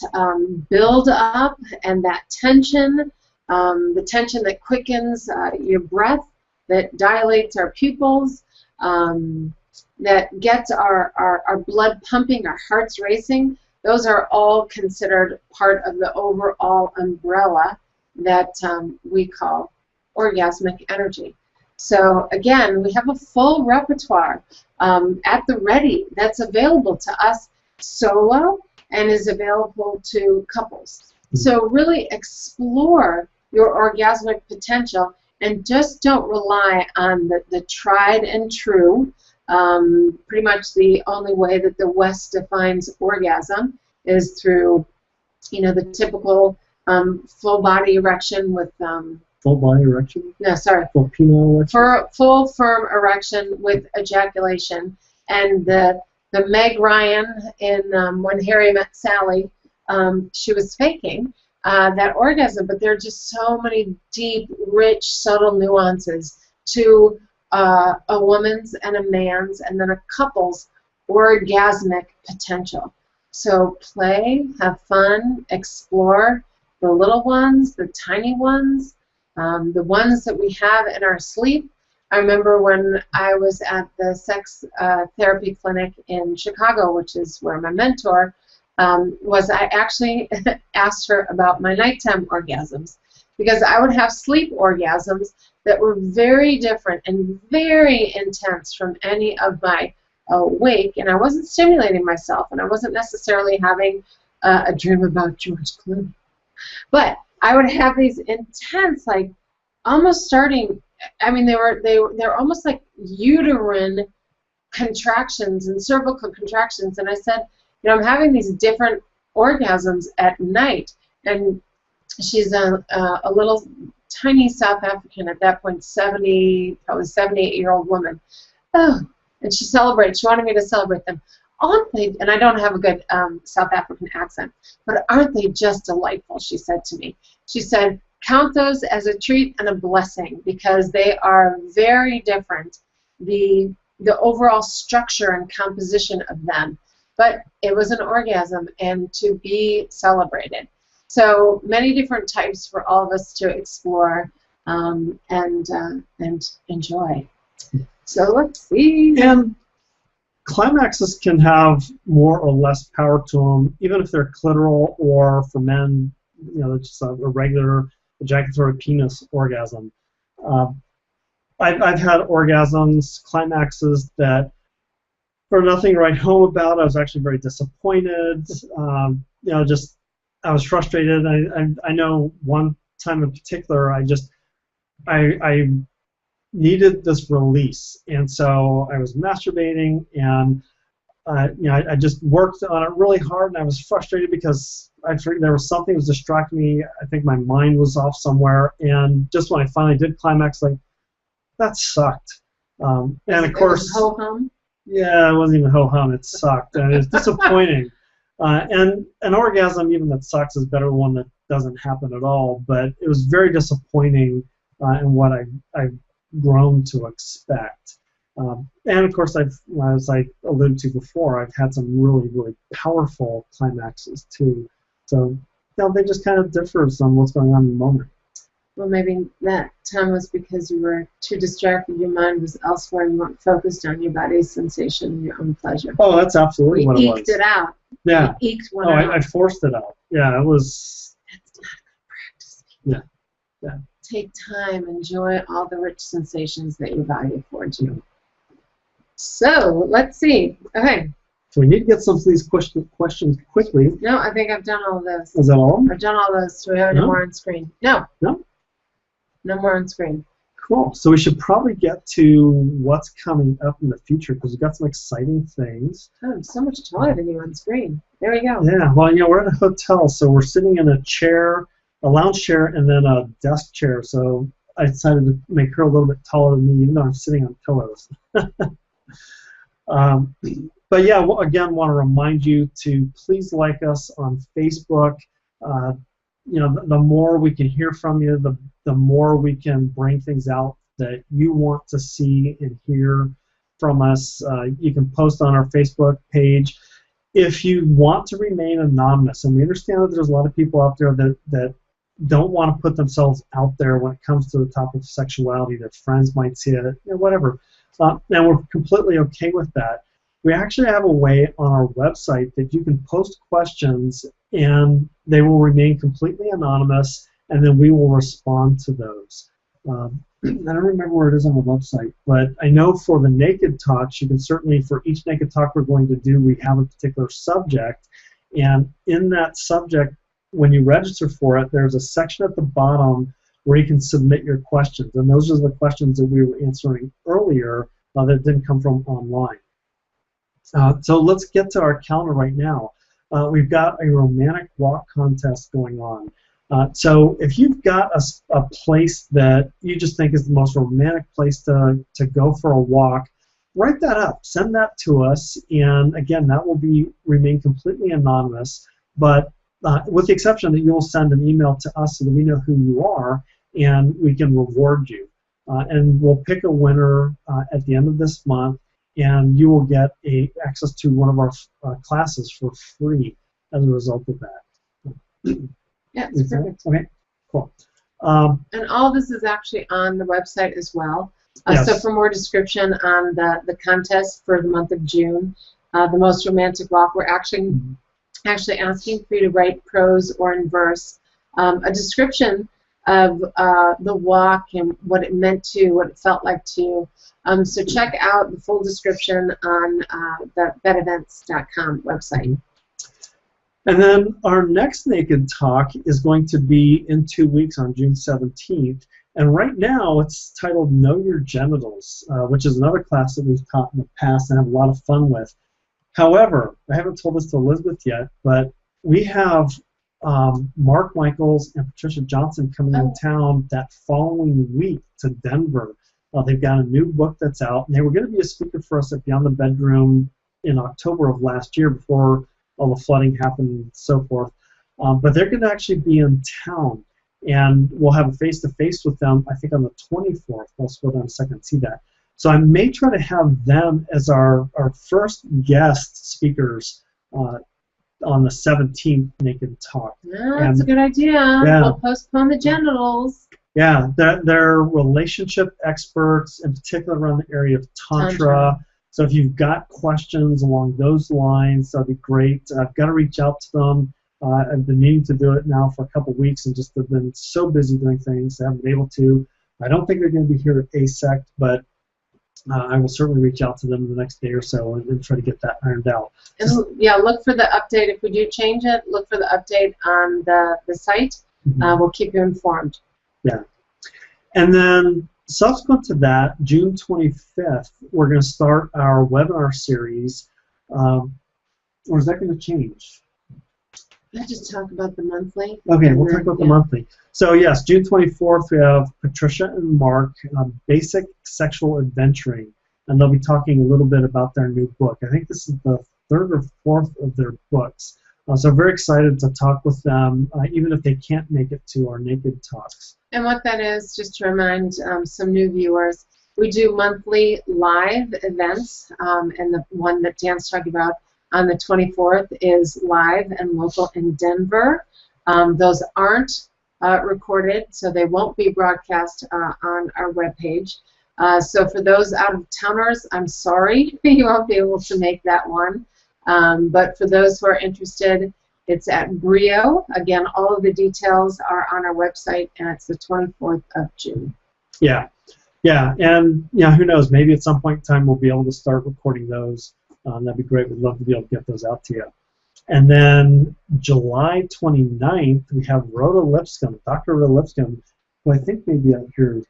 build up, and that tension, the tension that quickens your breath, that dilates our pupils, that gets our blood pumping, our hearts racing, those are all considered part of the overall umbrella that we call orgasmic energy. So again, we have a full repertoire at the ready that's available to us solo and is available to couples. So really explore your orgasmic potential, and just don't rely on the tried and true. Pretty much the only way that the West defines orgasm is through, the typical full body erection with full body erection? No, sorry. Full penile erection? Full firm erection with ejaculation. And the Meg Ryan in When Harry Met Sally, she was faking that orgasm, but there are just so many deep, rich, subtle nuances to a woman's and a man's and then a couple's orgasmic potential. So play, have fun, explore the little ones, the tiny ones, the ones that we have in our sleep. I remember when I was at the sex therapy clinic in Chicago, which is where my mentor was, I actually asked her about my nighttime orgasms, because I would have sleep orgasms that were very different and very intense from any of my awake, and I wasn't stimulating myself, and I wasn't necessarily having a dream about George Clooney. But I would have these intense, like, almost starting, I mean, they're almost like uterine contractions and cervical contractions, and I said, I'm having these different orgasms at night. And she's a little tiny South African at that point, probably 78-year-old woman. Oh, and she celebrated. She wanted me to celebrate them. Aren't they? And I don't have a good South African accent, but aren't they just delightful? She said to me. She said, count those as a treat and a blessing, because they are very different. The overall structure and composition of them. But it was an orgasm and to be celebrated. So many different types for all of us to explore and enjoy. So let's see. And climaxes can have more or less power to them, even if they're clitoral or for men, just a regular ejaculatory penis orgasm. I've had orgasms, climaxes that were nothing to write home about. I was actually very disappointed. Just I was frustrated. I know one time in particular, I needed this release, and so I was masturbating, and I just worked on it really hard, and I was frustrated because I figured there was something that was distracting me. I think my mind was off somewhere, and just when I finally did climax, like, that sucked. And of course, ho-hum? Yeah, it wasn't even ho-hum. It sucked, and it was disappointing. And an orgasm, even that sucks, is better than one that doesn't happen at all. But it was very disappointing in what I've grown to expect. And of course, as I alluded to before, I've had some really, really powerful climaxes too. So they just kind of differ from what's going on in the moment. Well, maybe that time was because you were too distracted. Your mind was elsewhere. You weren't focused on your body's sensation and your own pleasure. Oh, that's absolutely what it was. You eked it out. Yeah. You eked one out. I forced it out. Yeah, it was. That's not good practice. Yeah. Take time. Enjoy all the rich sensations that your body affords you. So, let's see. Okay. So we need to get some of these questions quickly. No, I think I've done all of those. Is that all? I've done all those. Do we have any more on screen? No. No? No more on screen. Cool. So we should probably get to what's coming up in the future because we've got some exciting things. Oh, I'm so much taller than you on screen. There we go. Yeah. Well, we're at a hotel, so we're sitting in a chair, a lounge chair, and then a desk chair. So I decided to make her a little bit taller than me, even though I'm sitting on pillows. But yeah, again, want to remind you to please like us on Facebook. The more we can hear from you, the more we can bring things out that you want to see and hear from us. You can post on our Facebook page. If you want to remain anonymous, and we understand that there's a lot of people out there that don't want to put themselves out there when it comes to the topic of sexuality, their friends might see it, whatever. And we're completely okay with that. We actually have a way on our website that you can post questions and they will remain completely anonymous, and then we will respond to those. I don't remember where it is on the website, but I know for the Naked Talks, you can certainly, for each Naked Talk we're going to do, we have a particular subject, and in that subject, when you register for it, there's a section at the bottom where you can submit your questions, and those are the questions that we were answering earlier that didn't come from online. So let's get to our calendar right now. We've got a romantic walk contest going on. So if you've got a place that you just think is the most romantic place to go for a walk, write that up. Send that to us, and again, that will remain completely anonymous, but with the exception that you'll send an email to us so that we know who you are, and we can reward you. And we'll pick a winner at the end of this month, and you will get access to one of our classes for free as a result of that. Yeah, it's perfect. Okay, cool. And all this is actually on the website as well. Yes. So for more description on the contest for the month of June, the most romantic walk, we're actually asking for you to write prose or in verse a description of the walk and what it meant to you, what it felt like to you. So check out the full description on the betevents.com website. And then our next Naked Talk is going to be in 2 weeks on June 17th. And right now it's titled Know Your Genitals, which is another class that we've taught in the past and have a lot of fun with. However, I haven't told this to Elizabeth yet, but we have Mark Michaels and Patricia Johnson coming in town that following week to Denver. They've got a new book that's out, and they were going to be a speaker for us at Beyond the Bedroom in October of last year before all the flooding happened and so forth. But they're going to actually be in town, and we'll have a face-to-face with them, I think, on the 24th. I'll scroll down a second and see that. So I may try to have them as our first guest speakers on the 17th Naked Talk. Yeah, that's a good idea. Yeah. We'll postpone the genitals. Yeah, they're relationship experts, in particular around the area of Tantra. So if you've got questions along those lines, that'd be great. I've got to reach out to them. I've been needing to do it now for a couple weeks and just have been so busy doing things, I haven't been able to. I don't think they're going to be here at ASEC, but I will certainly reach out to them the next day or so and try to get that ironed out. And yeah, look for the update. If we do change it, look for the update on the site. We'll keep you informed. Yeah. And then subsequent to that, June 25th, we're going to start our webinar series. Or is that going to change? Let's just talk about the monthly. Okay, we'll talk about the monthly. So yes, June 24th, we have Patricia and Mark, Basic Sexual Adventuring, and they'll be talking a little bit about their new book. I think this is the 3rd or 4th of their books. So I'm very excited to talk with them, even if they can't make it to our Naked Talks. And what that is, just to remind some new viewers, we do monthly live events, and the one that Dan's talking about on the 24th is live and local in Denver. Those aren't recorded, so they won't be broadcast on our webpage. So for those out-of-towners, I'm sorry you won't be able to make that one. But for those who are interested, it's at Brio. Again, all of the details are on our website, and it's the 24th of June. Yeah, yeah, and yeah, who knows? Maybe at some point in time we'll be able to start recording those. That'd be great. We'd love to be able to get those out to you. And then July 29th, we have Rhoda Lipscomb, Dr. Rhoda Lipscomb, who I think may be out here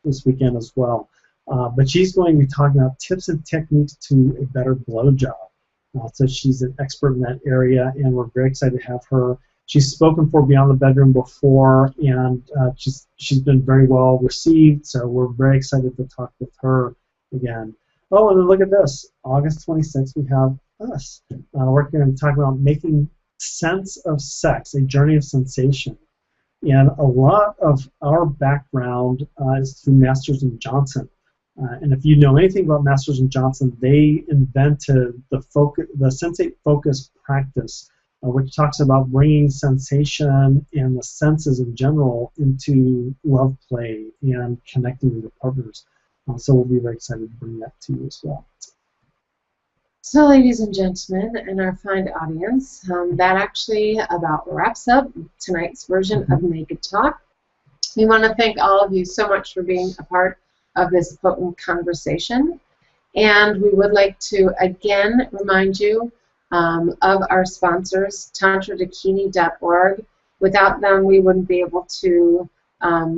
this weekend as well. But she's going to be talking about tips and techniques to a better blowjob. So she's an expert in that area, and we're very excited to have her. She's spoken for Beyond the Bedroom before, and she's been very well received, so we're very excited to talk with her again. Oh, and then look at this. August 26th, we have us. We're going to talk about making sense of sex, a journey of sensation. And a lot of our background is through Masters and Johnson. And if you know anything about Masters and Johnson, they invented the sensate focus practice, which talks about bringing sensation and the senses in general into love play and connecting with your partners. So we'll be very excited to bring that to you as well. So, ladies and gentlemen, and our fine audience, that actually about wraps up tonight's version of Naked Talk. We want to thank all of you so much for being a part of this potent conversation. And we would like to again remind you of our sponsors, tantradakini.org. Without them, we wouldn't be able to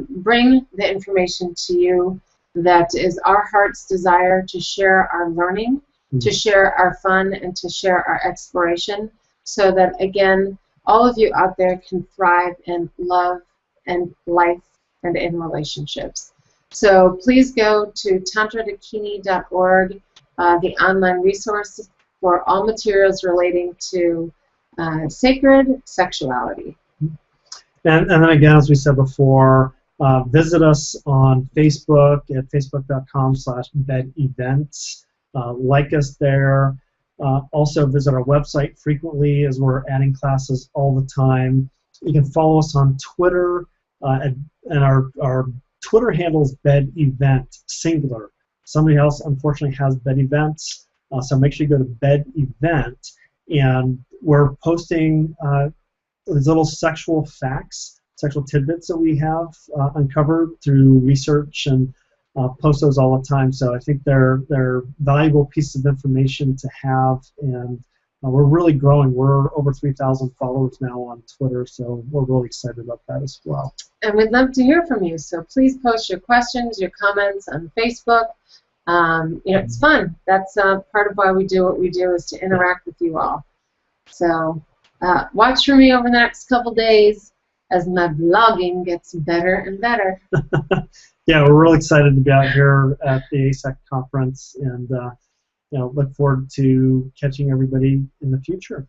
bring the information to you that is our heart's desire to share our learning, to share our fun, and to share our exploration, so that, again, all of you out there can thrive in love and life and in relationships. So please go to tantradakini.org, the online resource for all materials relating to sacred sexuality. And then again, as we said before, visit us on Facebook at facebook.com/bedevents. Like us there. Also visit our website frequently, as we're adding classes all the time. You can follow us on Twitter, and our Twitter handle is bedevent, singular. Somebody else, unfortunately, has bedevents, so make sure you go to bedevent, and we're posting these little sexual facts, sexual tidbits that we have uncovered through research, and post those all the time. So I think they're valuable pieces of information to have, and we're really growing. We're over 3,000 followers now on Twitter, so we're really excited about that as well. And we'd love to hear from you, so please post your questions, your comments on Facebook. You know, it's fun. That's part of why we do what we do, is to interact with you all. So watch for me over the next couple days as my vlogging gets better and better. Yeah, we're really excited to be out here at the ASEC conference, and you know, look forward to catching everybody in the future.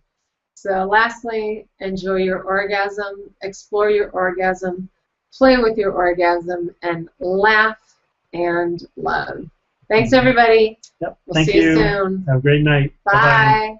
So lastly, enjoy your orgasm, explore your orgasm, play with your orgasm, and laugh and love. Thanks, everybody. Yep. We'll Thank see you soon. Have a great night. Bye. Bye-bye.